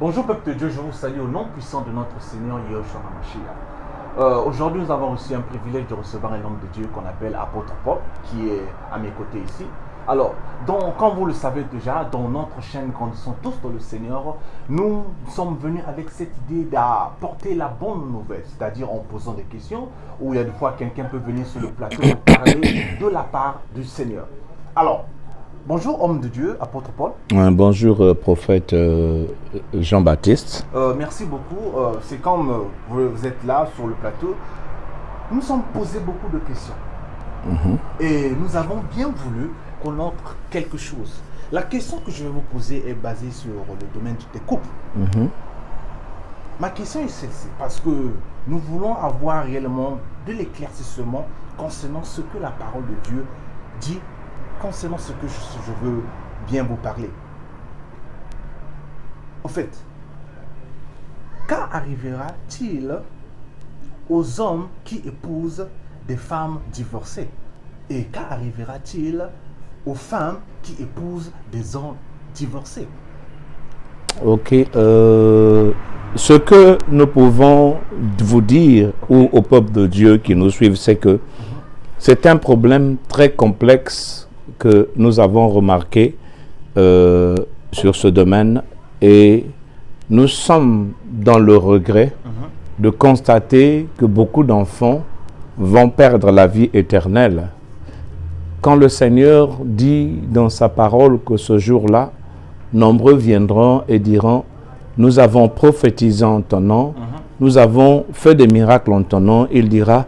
Bonjour peuple de Dieu, je vous salue au nom puissant de notre Seigneur Yahushua HaMashiach. Aujourd'hui, nous avons aussi un privilège de recevoir un homme de Dieu qu'on appelle Apôtre Paul, qui est à mes côtés ici. Alors, comme vous le savez déjà, dans notre chaîne Grandissons tous dans le Seigneur, nous sommes venus avec cette idée d'apporter la bonne nouvelle, c'est-à-dire en posant des questions, où il y a des fois quelqu'un peut venir sur le plateau et parler de la part du Seigneur. Alors, bonjour homme de Dieu, Apôtre Paul. Bonjour prophète Jean-Baptiste. Merci beaucoup. C'est comme vous êtes là sur le plateau. Nous nous sommes posé beaucoup de questions. Et nous avons bien voulu connaître quelque chose. La question que je vais vous poser est basée sur le domaine des couples. Ma question est celle-ci, parce que nous voulons avoir réellement de l'éclaircissement concernant ce que la parole de Dieu dit, concernant ce que je veux bien vous parler. En fait, qu'arrivera-t-il aux hommes qui épousent des femmes divorcées? Et qu'arrivera-t-il aux femmes qui épousent des hommes divorcés? Ok. Ce que nous pouvons vous dire au peuple de Dieu qui nous suivent, c'est que c'est un problème très complexe que nous avons remarqué sur ce domaine, et nous sommes dans le regret de constater que beaucoup d'enfants vont perdre la vie éternelle. Quand le Seigneur dit dans sa parole que ce jour-là, nombreux viendront et diront: nous avons prophétisé en ton nom, nous avons fait des miracles en ton nom, il dira: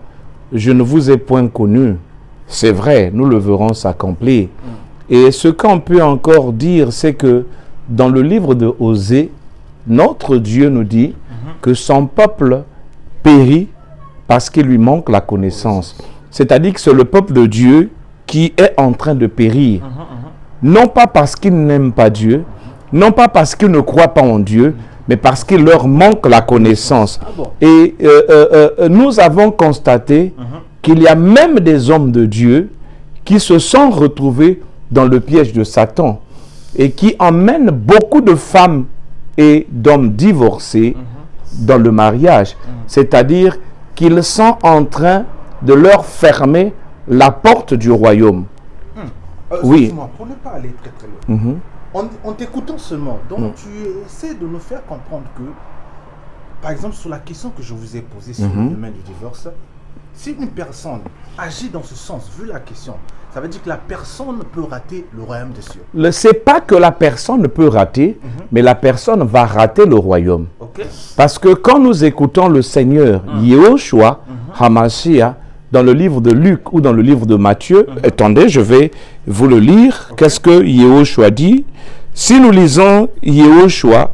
je ne vous ai point connu. C'est vrai, nous le verrons s'accomplir. Et ce qu'on peut encore dire, c'est que dans le livre de Osée, notre Dieu nous dit que son peuple périt parce qu'il lui manque la connaissance. C'est-à-dire que c'est le peuple de Dieu qui est en train de périr. Non pas parce qu'ils n'aiment pas Dieu, non pas parce qu'ils ne croient pas en Dieu, mais parce qu'il leur manque la connaissance. Et nous avons constaté qu'il y a même des hommes de Dieu qui se sont retrouvés dans le piège de Satan et qui emmènent beaucoup de femmes et d'hommes divorcés dans le mariage. C'est-à-dire qu'ils sont en train de leur fermer la porte du royaume. Oui. Pour ne pas aller très très loin, en t'écoutant seulement, donc tu essaies de nous faire comprendre que, par exemple, sur la question que je vous ai posée sur le domaine du divorce, si une personne agit dans ce sens, vu la question, ça veut dire que la personne peut rater le royaume des cieux. Ce n'est pas que la personne peut rater, mais la personne va rater le royaume. Parce que quand nous écoutons le Seigneur Yahushua HaMashiach dans le livre de Luc ou dans le livre de Matthieu, attendez, je vais vous le lire. Qu'est-ce que Yahushua dit? Si nous lisons Yahushua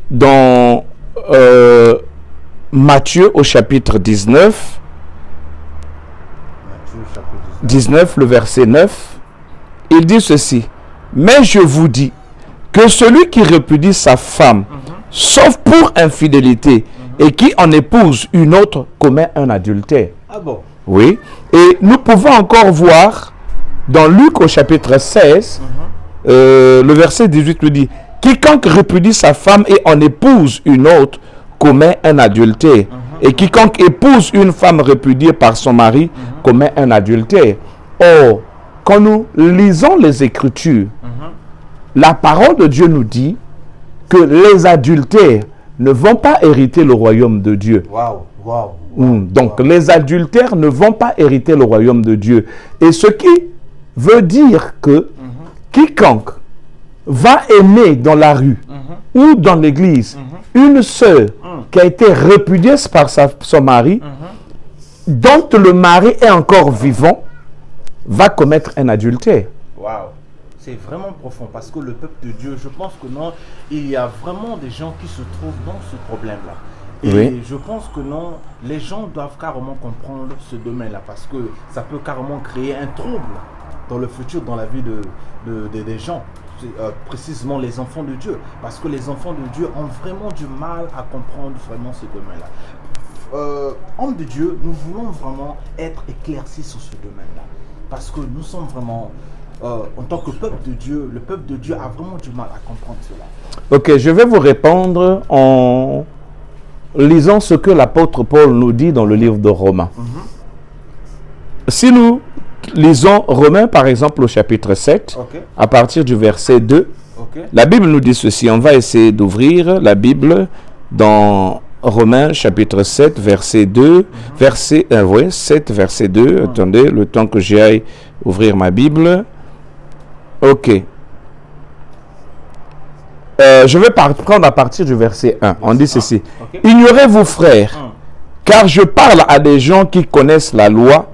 dans Matthieu au chapitre 19, le verset 9, il dit ceci: mais je vous dis que celui qui répudie sa femme, sauf pour infidélité, et qui en épouse une autre, commet un adultère. Ah bon? Oui. Et nous pouvons encore voir dans Luc au chapitre 16, le verset 18 lui dit: quiconque répudie sa femme et en épouse une autre, commet un adultère. Et quiconque épouse une femme répudiée par son mari, commet un adultère. Or, quand nous lisons les Écritures, la parole de Dieu nous dit que les adultères ne vont pas hériter le royaume de Dieu. Donc, les adultères ne vont pas hériter le royaume de Dieu. Et ce qui veut dire que quiconque va aimer dans la rue ou dans l'église une sœur qui a été répudiée par son mari, dont le mari est encore vivant, va commettre un adultère. C'est vraiment profond, parce que le peuple de Dieu, je pense que non, il y a vraiment des gens qui se trouvent dans ce problème-là. Et je pense que non, les gens doivent carrément comprendre ce domaine-là, parce que ça peut carrément créer un trouble dans le futur, dans la vie des gens, précisément les enfants de Dieu, parce que les enfants de Dieu ont vraiment du mal à comprendre vraiment ce domaine-là. Hommes de Dieu, nous voulons vraiment être éclaircis sur ce domaine-là, parce que nous sommes vraiment en tant que peuple de Dieu, le peuple de Dieu a vraiment du mal à comprendre cela. Ok, je vais vous répondre en lisant ce que l'apôtre Paul nous dit dans le livre de Romains. Si nous lisons Romains, par exemple, au chapitre 7, à partir du verset 2, la Bible nous dit ceci. On va essayer d'ouvrir la Bible dans Romains, chapitre 7, verset 2, verset 7, verset 2. Attendez, le temps que j'aille ouvrir ma Bible. Ok. Je vais prendre à partir du verset 1. On dit ceci. Ignorez-vous, frères, car je parle à des gens qui connaissent la loi,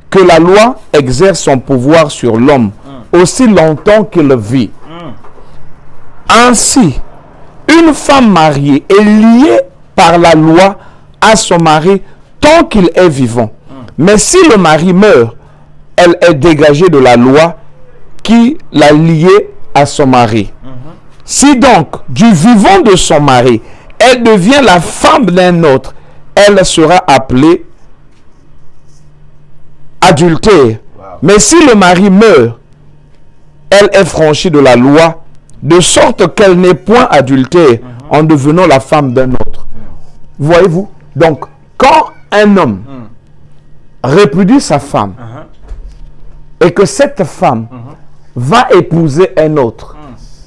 que la loi exerce son pouvoir sur l'homme aussi longtemps qu'il vit. Ainsi, une femme mariée est liée par la loi à son mari tant qu'il est vivant. Mais si le mari meurt, elle est dégagée de la loi qui l'a liée à son mari. Si donc, du vivant de son mari, elle devient la femme d'un autre, elle sera appelée adultère. Mais si le mari meurt, elle est franchie de la loi, de sorte qu'elle n'est point adultère en devenant la femme d'un autre. Voyez-vous? Donc, quand un homme répudie sa femme et que cette femme va épouser un autre,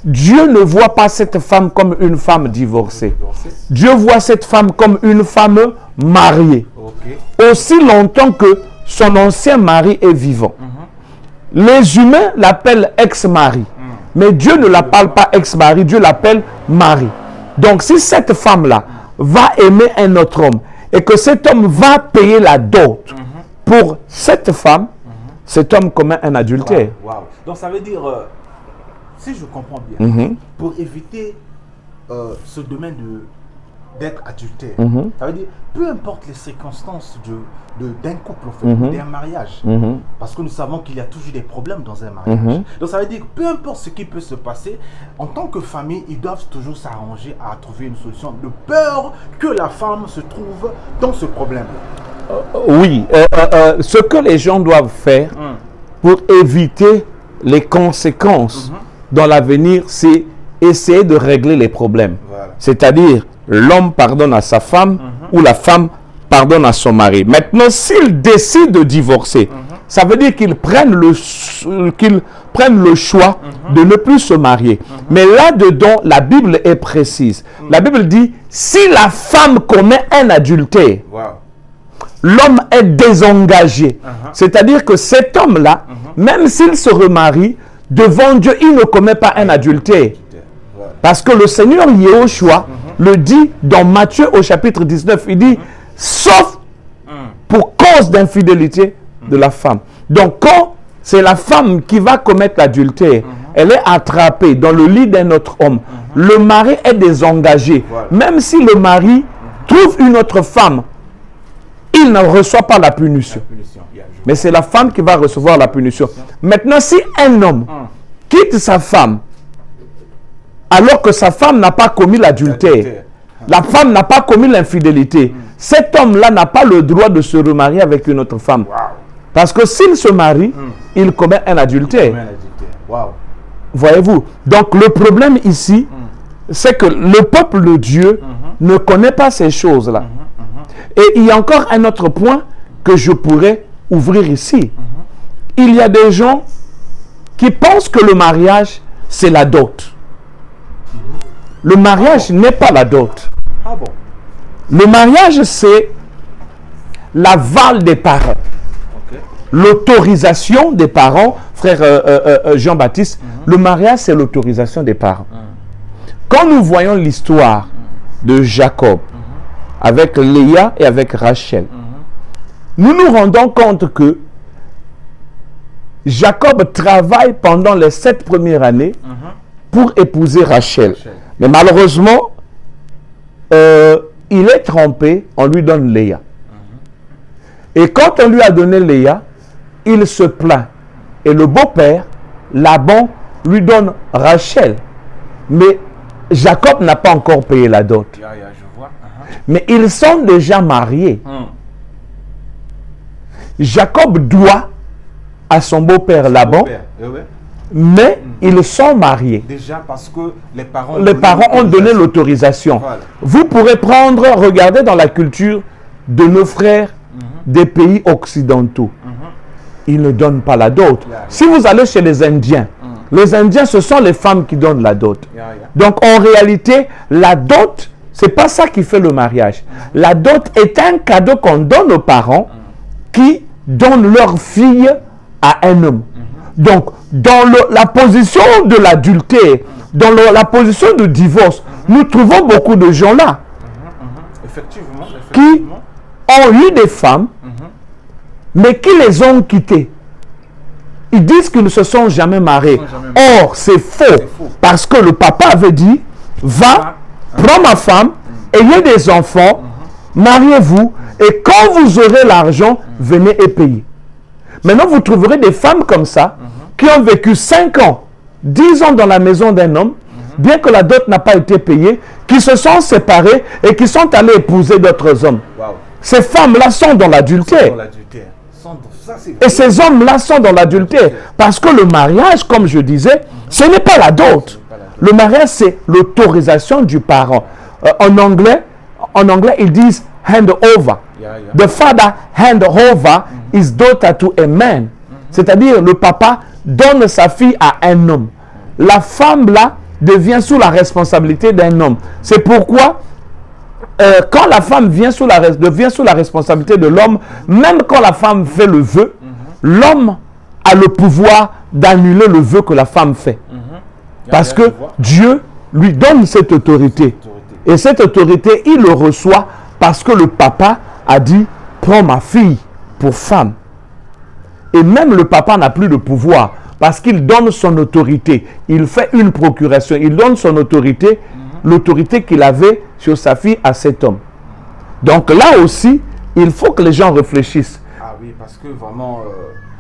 Dieu ne voit pas cette femme comme une femme divorcée. Dieu voit cette femme comme une femme mariée. Aussi longtemps que son ancien mari est vivant. Les humains l'appellent ex-mari. Mais Dieu ne l'appelle pas ex-mari, Dieu l'appelle mari. Donc si cette femme-là va aimer un autre homme et que cet homme va payer la dot pour cette femme, cet homme commet un adultère. Donc ça veut dire, si je comprends bien, pour éviter ce domaine d'être adultère, ça veut dire, peu importe les circonstances d'un couple, d'un mariage, parce que nous savons qu'il y a toujours des problèmes dans un mariage. Donc ça veut dire, peu importe ce qui peut se passer, en tant que famille, ils doivent toujours s'arranger à trouver une solution, de peur que la femme se trouve dans ce problème. Oui, ce que les gens doivent faire pour éviter les conséquences dans l'avenir, c'est essayer de régler les problèmes. C'est-à-dire, l'homme pardonne à sa femme ou la femme pardonne à son mari. Maintenant, s'ils décident de divorcer, ça veut dire qu'ils prennent le choix de ne plus se marier. Mais là-dedans, la Bible est précise. La Bible dit, si la femme commet un adultère, l'homme est désengagé. C'est-à-dire que cet homme-là, même s'il se remarie, devant Dieu, il ne commet pas un adultère. Parce que le Seigneur Yéhoshua le dit dans Matthieu au chapitre 19, il dit, sauf pour cause d'infidélité de la femme. Donc quand c'est la femme qui va commettre l'adultère, elle est attrapée dans le lit d'un autre homme, le mari est désengagé. Même si le mari trouve une autre femme, il ne reçoit pas la punition. Mais c'est la femme qui va recevoir la punition. Maintenant, si un homme quitte sa femme, alors que sa femme n'a pas commis l'adultère, la femme n'a pas commis l'infidélité, cet homme-là n'a pas le droit de se remarier avec une autre femme. Parce que s'il se marie, il commet un adultère. Voyez-vous? Donc le problème ici, c'est que le peuple de Dieu ne connaît pas ces choses-là. Et il y a encore un autre point que je pourrais ouvrir ici. Il y a des gens qui pensent que le mariage, c'est la dot. Le mariage n'est pas la dot. Le mariage, c'est l'aval des parents. L'autorisation des parents, frère Jean-Baptiste, le mariage, c'est l'autorisation des parents. Quand nous voyons l'histoire de Jacob avec Léa et avec Rachel, nous nous rendons compte que Jacob travaille pendant les 7 premières années pour épouser Rachel. Mais malheureusement, il est trompé, on lui donne Léa. Et quand on lui a donné Léa, il se plaint. Et le beau-père, Laban, lui donne Rachel. Mais Jacob n'a pas encore payé la dot. Mais ils sont déjà mariés. Jacob doit à son beau-père Laban, mais ils sont mariés. Déjà parce que les parents ont donné l'autorisation. Voilà. Vous pourrez prendre, regarder dans la culture de nos frères des pays occidentaux. Ils ne donnent pas la dot. Si vous allez chez les Indiens, ce sont les femmes qui donnent la dot. Donc en réalité, la dot, c'est pas ça qui fait le mariage. La dot est un cadeau qu'on donne aux parents qui donnent leur fille à un homme. Donc, dans la position de l'adultère, dans la position de divorce, nous trouvons beaucoup de gens là qui ont eu des femmes, mais qui les ont quittées. Ils disent qu'ils ne se sont jamais mariés. Or, c'est faux. Parce que le papa avait dit, va, prends ma femme, ayez des enfants, mariez-vous, et quand vous aurez l'argent, venez et payez. Maintenant, vous trouverez des femmes comme ça, qui ont vécu 5 ans, 10 ans dans la maison d'un homme, bien que la dot n'a pas été payée, qui se sont séparées et qui sont allées épouser d'autres hommes. Ces femmes-là sont dans l'adultère. Et ces hommes-là sont dans l'adultère. Parce que le mariage, comme je disais, ce n'est pas la dot. Le mariage, c'est l'autorisation du parent. En anglais, ils disent hand over. The father hand over his daughter to a man. C'est-à-dire, le papa donne sa fille à un homme. La femme, là, devient sous la responsabilité d'un homme. C'est pourquoi, quand la femme devient sous la responsabilité de l'homme, même quand la femme fait le vœu, l'homme a le pouvoir d'annuler le vœu que la femme fait. Parce que Dieu lui donne cette autorité. Et cette autorité, il le reçoit parce que le papa a dit, prends ma fille pour femme. Et même le papa n'a plus de pouvoir parce qu'il donne son autorité. Il fait une procuration. Il donne son autorité, l'autorité qu'il avait sur sa fille à cet homme. Donc là aussi, il faut que les gens réfléchissent. Ah oui, parce que vraiment...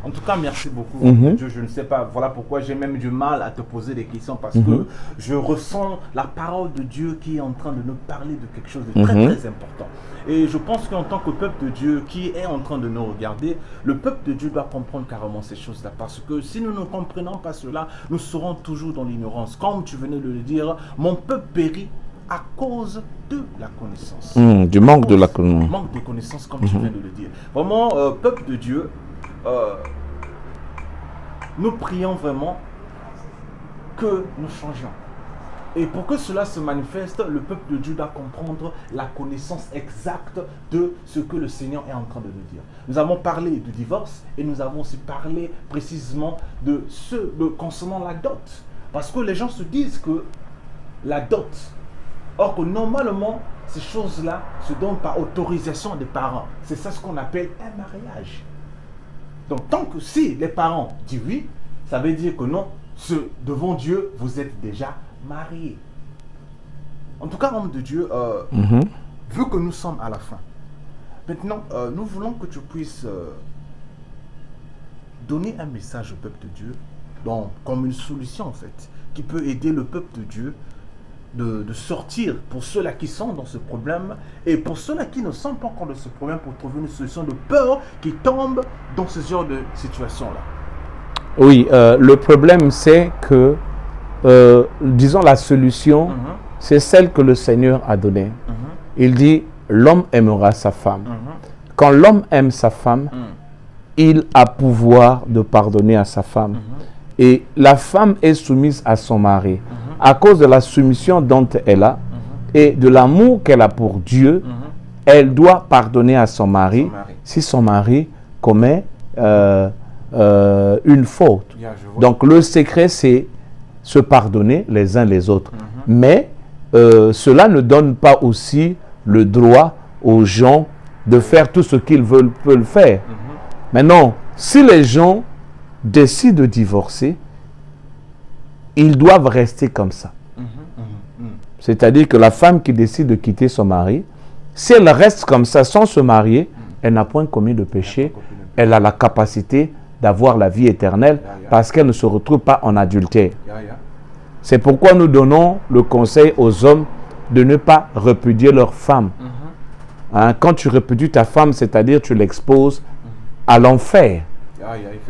En tout cas, merci beaucoup. Je ne sais pas, voilà pourquoi j'ai même du mal à te poser des questions parce que je ressens la parole de Dieu qui est en train de nous parler de quelque chose de très très important. Et je pense qu'en tant que peuple de Dieu qui est en train de nous regarder, le peuple de Dieu doit comprendre carrément ces choses-là. Parce que si nous ne comprenons pas cela, nous serons toujours dans l'ignorance. Comme tu venais de le dire, mon peuple périt à cause de la connaissance. Du manque de la connaissance. Manque de connaissance, comme tu viens de le dire. Vraiment, peuple de Dieu, nous prions vraiment que nous changions. Et pour que cela se manifeste, le peuple de Dieu doit comprendre la connaissance exacte de ce que le Seigneur est en train de nous dire. Nous avons parlé du divorce et nous avons aussi parlé précisément de concernant la dot. Parce que les gens se disent que la dot, or que normalement, ces choses-là se donnent par autorisation des parents. C'est ça ce qu'on appelle un mariage. Donc tant que si les parents disent oui, ça veut dire que non, devant Dieu, vous êtes déjà mariés. En tout cas, homme de Dieu, vu que nous sommes à la fin, maintenant, nous voulons que tu puisses donner un message au peuple de Dieu, donc, comme une solution en fait, qui peut aider le peuple de Dieu de sortir pour ceux-là qui sont dans ce problème et pour ceux-là qui ne sont pas encore dans ce problème pour trouver une solution de peur qui tombe dans ce genre de situation-là. Oui, le problème c'est que disons la solution c'est celle que le Seigneur a donnée. Il dit l'homme aimera sa femme. Quand l'homme aime sa femme, il a pouvoir de pardonner à sa femme. Et la femme est soumise à son mari. À cause de la soumission dont elle a et de l'amour qu'elle a pour Dieu, elle doit pardonner à son mari si son mari commet une faute. Donc le secret c'est se pardonner les uns les autres. Mais cela ne donne pas aussi le droit aux gens de faire tout ce qu'ils peuvent faire. Maintenant, si les gens décident de divorcer, ils doivent rester comme ça. C'est-à-dire que la femme qui décide de quitter son mari, si elle reste comme ça sans se marier, elle n'a point commis de péché. Elle a la capacité d'avoir la vie éternelle parce qu'elle ne se retrouve pas en adultère. C'est pourquoi nous donnons le conseil aux hommes de ne pas répudier leur femme. Quand tu répudies ta femme, c'est-à-dire tu l'exposes à l'enfer.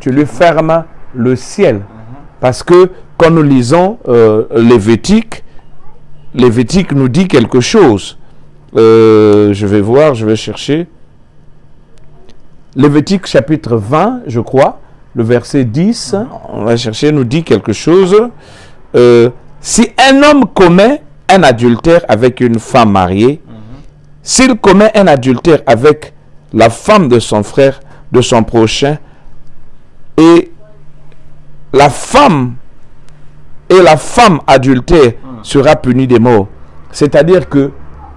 tu lui fermes le ciel. Parce que quand nous lisons Lévitique nous dit quelque chose. Je vais voir, je vais chercher. Lévitique chapitre 20, je crois, le verset 10, on va chercher, nous dit quelque chose. Si un homme commet un adultère avec une femme mariée, s'il commet un adultère avec la femme de son frère, de son prochain, et la femme adultère sera punie de mort. C'est-à-dire que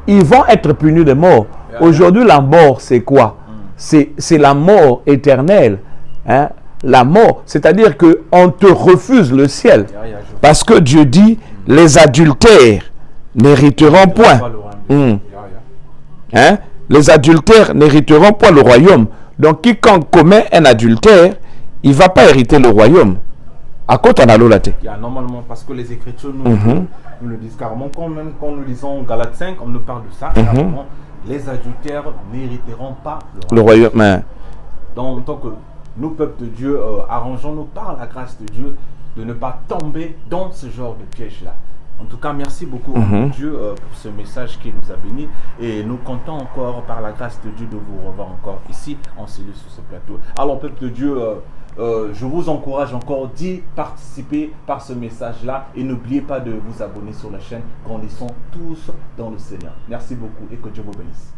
ils vont être punis de mort. Aujourd'hui, la mort, c'est quoi? C'est la mort éternelle. Hein? La mort, c'est-à-dire qu'on te refuse le ciel. Parce que Dieu dit, les adultères n'hériteront point. Hein? Les adultères n'hériteront point le royaume. Donc, quiconque commet un adultère, il ne va pas hériter le royaume. À quoi t'en as l'eau là? Normalement, parce que les Écritures nous le disent carrément. Quand nous lisons Galates 5, on nous parle de ça. Carrément, les adultères n'hériteront pas le royaume. Donc, tant que nous, peuple de Dieu, arrangeons-nous par la grâce de Dieu de ne pas tomber dans ce genre de piège-là. En tout cas, merci beaucoup Dieu pour ce message qui nous a bénis. Et nous comptons encore, par la grâce de Dieu, de vous revoir encore ici, en cellule sur ce plateau. Alors, peuple de Dieu, je vous encourage encore d'y participer par ce message-là. Et n'oubliez pas de vous abonner sur la chaîne. Grandissons tous dans le Seigneur. Merci beaucoup et que Dieu vous bénisse.